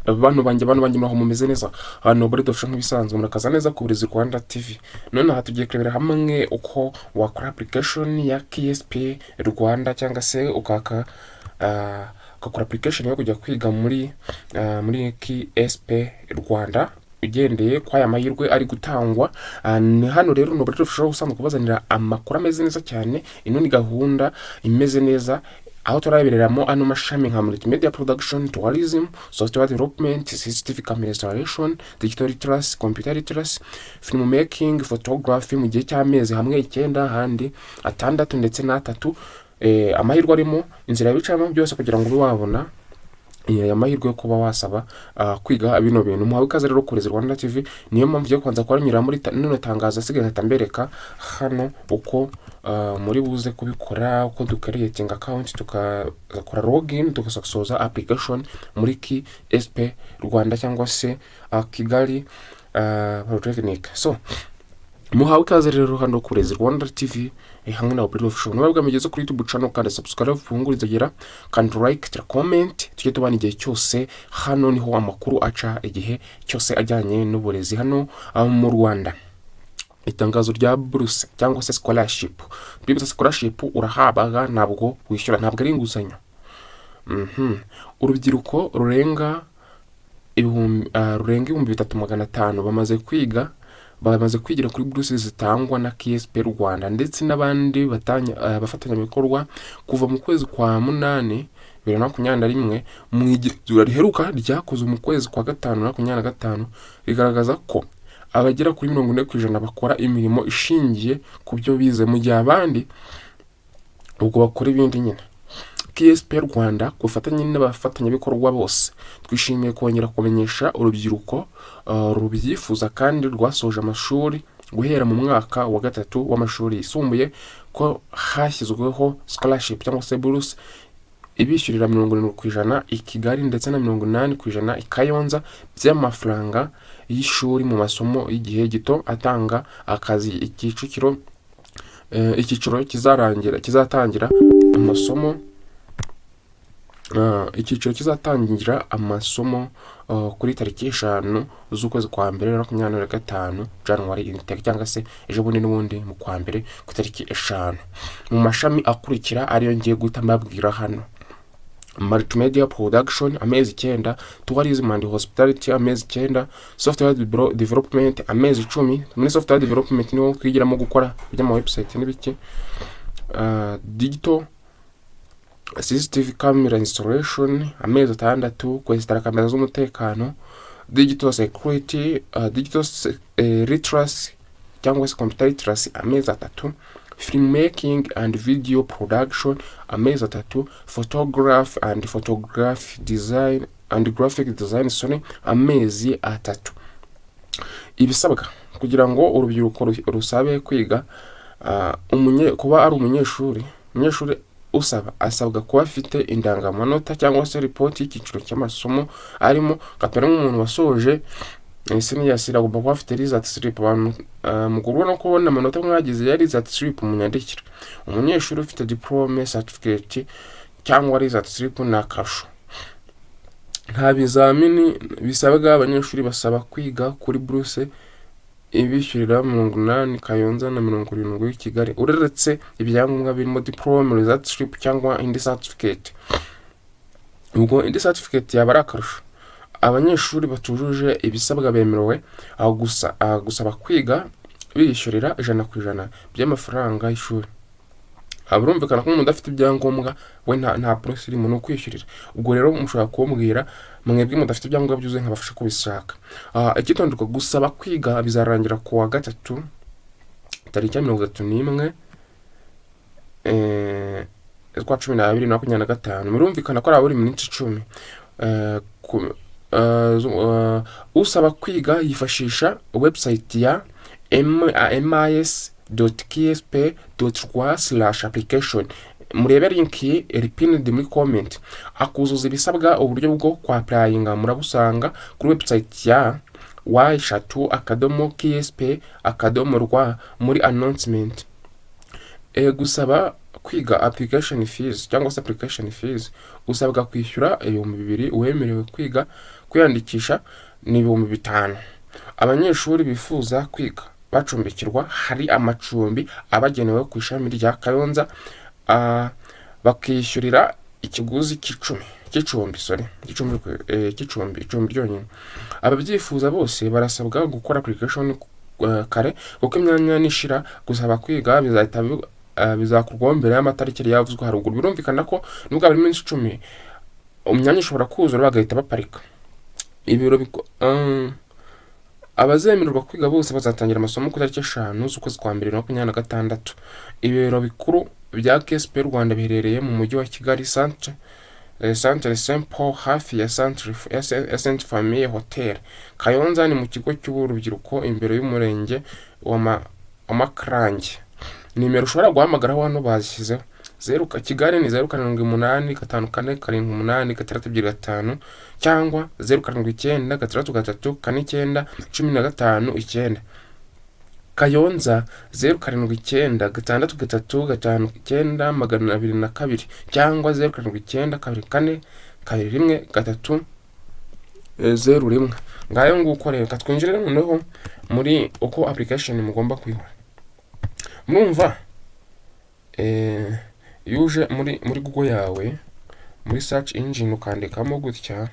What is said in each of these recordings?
abantu banjye muraho mumeze neza. Hano bari dufasha nk'ibisanzwe murakaza neza ku Uburezi Rwanda TV. None aha tugiye kurebera hamwe uko wakora application ya KSP Rwanda cyangwa se ugakora application yo kujya kwiga muri KSP Rwanda ugendeye kwa aya mahirwe ari gutangwa. Ni hano rero no bari dufasha usanzwe kubazanira amakuru ameze neza cyane. Ino ni gahunda imeze neza aho turabereramo ano mashami nka Multimedia Production, Tourism, Software Development, CCTV Camera Installation, Digital Literacy, Computer Literacy, Filmmaking, Photography mu gihe cy'amezi hamwe 9 handi 6 ndetse na 3. Amahirwe arimo inzira y'ibicamo byose kugira ngo ube wabona amahirwe yo kuba wasaba kwiga bino bintu. Muhawe ikaze rero Uburezi Rwanda TV. Niyo mpamvu yo kwanza kwaranyura muri none tangaza asigaye tambereka hano uko muri buze kubikora, uko ducreating account tukakora login tugasoza application muri KSP Rwanda cyangwa se Kigali Polytechnic. So muhawe ikaze rero hano ku Uburezi Rwanda TV hamwe na Uburezi Official. Nubwo bamugeze kuri YouTube channel kandi subscribe funguriza gira kandi like comment tujye tubana igihe cyose. Hano niho amakuru aca igihe cyose ajyanye n'uburezi hano mu Rwanda. Itangazo rya buruse cyangwa se scholarship. Buruse scholarship urahabaga ntabwo wishyura, ntabwo ari inguzanyo. Urubyiruko rurenga 3500 bamaze kwigira kuri buruse zitangwa na KSP Rwanda ndetse n'abandi bafatanya bikorwa kuva mu kwezi kwa 8 2021 mu igenzura riheruka ryakoze mu kwezi kwa 5 2025 rigaragaza ko abagera kuri 40% bakora imirimo ishingiye ku byo bize mu gihe abandi ubwo bakora ibindi nyine. KSP Rwanda kufatanya n'abafatanya bikorwa bose twishimiye kongera kumenyesha urubyiruko rubyifuza kandi rwasoje amashuri guhera mu mwaka wa 3 w'amashuri yisumbuye ko hashyizweho scholarship cyangwa se buruse ibishyurira 70% i Kigali ndetse na 80% i Kayonza by'amafaranga y'ishuri mu masomo y'igihe gito atanga akazi. Icyiciro kizatangira amasomo kuri tariki 5 z'ukwezi kwa 2025 January intake cyangwa se ejo bundi n'ubundi mu kwa mbere ku tariki 5 mu mashami akurikira ariyo ngiye guhita mbabwira hano: Multimedia Production amezi 9, Tourism and Hospitality amezi 9, Software Development amezi 10. Muri Software Development niho kwigiramo gukora by'ama website n'ibiki. Digital CCTV Camera Installation amezi 6, kwesitara kamera z'umutekano. Digital Security, Digital Literacy cyangwa se Computer Literacy amezi 3. Filmmaking and Video Production amezi 3. Photography and Photography Design and Graphic Design amezi 3. Ibisabwa kugira ngo urubyiruko rusabe kwiga kuba ari umunyeshuri asabwa kuba afite indangamanota cyangwa se report y'icyiciro cy'amasomo arimo. Kapera nk'umuntu wasoje senior agomba kuba afite result slip. Abantu muguru no kubona amanota mwagize ya result slip munyandikira. Umunyeshuri ufite diplome, certificate cyangwa result slip na kasho. Nta bizamini bisabwa. Abanyeshuri basaba kwiga kuri buruse ibishyurira 80 Kayonza na 70 Kigali uretse ibyangombwa birimo diplome, result slip cyangwa indi certificate. Ubwo indi certificate yaba akarusho. Abanyeshuri batujuje ibisabwa bemerewe gusaba kwiga bishyurira 100% by'amafaranga y'ishuri. Aburumvikana ko umuntu afite ibyangombwa we nta process irimo no kwishyurira. Ubwo rero mushobora kumbwira mwebwe mudafite ibyangombwa byuzuye nkabafasha kubishaka. Ikitonderwa gusaba kwiga bizarangira ku wa 3 tariki 31 kwa 12 2025. Murumvikana ko ari minsi 10. Usaba kwiga yifashisha website ya mis.ksp.rwa/application. Murebe link pinned muri comment. Akuzuza ibisabwa uburyo bwo kwa applyinga murabusanga kuri website ya wishyura.ksp.rwa muri announcement. Gusaba kwiga application fees cyangwa se application fees, usabwa kwishyura 2,000 uwemerewe kwiga. Kwiyandikisha ni 5,000. Abanyeshuri bifuza kwiga bacumbikirwa, hari amacumbi abagenewe ku ishami rya Kayonza, bakishyurira ikiguzi cy'icumbi ryonyine. Ababyifuza bose barasabwa gukora application kare, kuko imyanya nishira gusaba kwiga bizakorwa mbere y'amatariki yavuzwe haruguru. Birumvikana ko nubwo bari iminsi 10 umyanya ushobora kuzura bagahita baparika. Abazemererwa kwiga bose bazatangira amasomo ku tariki 5 z'ukwezi kwa 2026. Ibiro bikuru bya KSP Rwanda biherereye mu mujyi wa Kigali Centre Saint Paul, hafi ya Sainte Famille Hotel. Kayonza ni mu kigo cy'urubyiruko imbere y'umurenge wa Makrange. Nimero ushobora guhamagara hano bazishyizeho. Kigali ni 0785447865 cyangwa 0796343915. Kayonza 0796359202 cyangwa 0792424101. Ngayo nguko rero twinjire noneho muri uko application mugomba kuyikora. Mwumva yuje muri Google yawe, muri search engine ukandikamo gutya,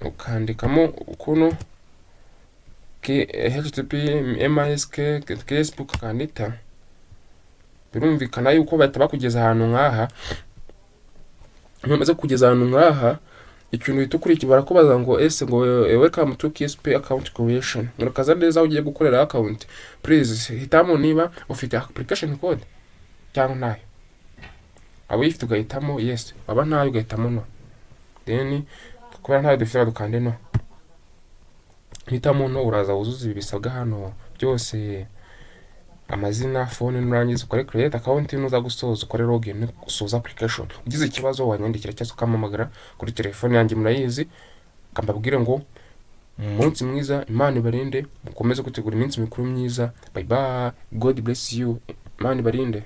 ukandikamo ukuntu http mask KSP ukandika. Birumvikana yuko bahita bakugeza ahantu nk'aha. Bamaze kugeza ahantu nk'aha, ikintu bitukurikiye barakubaza ngo welcome to KSP account creation. Murakaza neza ugiye gukorera account, please hitamo niba ufite application code cyangwa ntayo. Abo ifite ugahitamo yes, aba ntayo ugahitamo no. Then kubera ntayo dufite badukande no. Hitamo no, uraza wuzuza ibi bisabwa hano byose, amazina, phone, nurangiza ukore create account, nuza gusoza ukore login usoza application. Ugize ikibazo wanyandikira cyangwa ukamamagara kuri telefone yanjye murayizi, kambabwire ngo umunsi mwiza, Imana ibarinde, mukomeze gutegura iminsi mikuru myiza. Bye bye, God bless you, Imana ibarinde.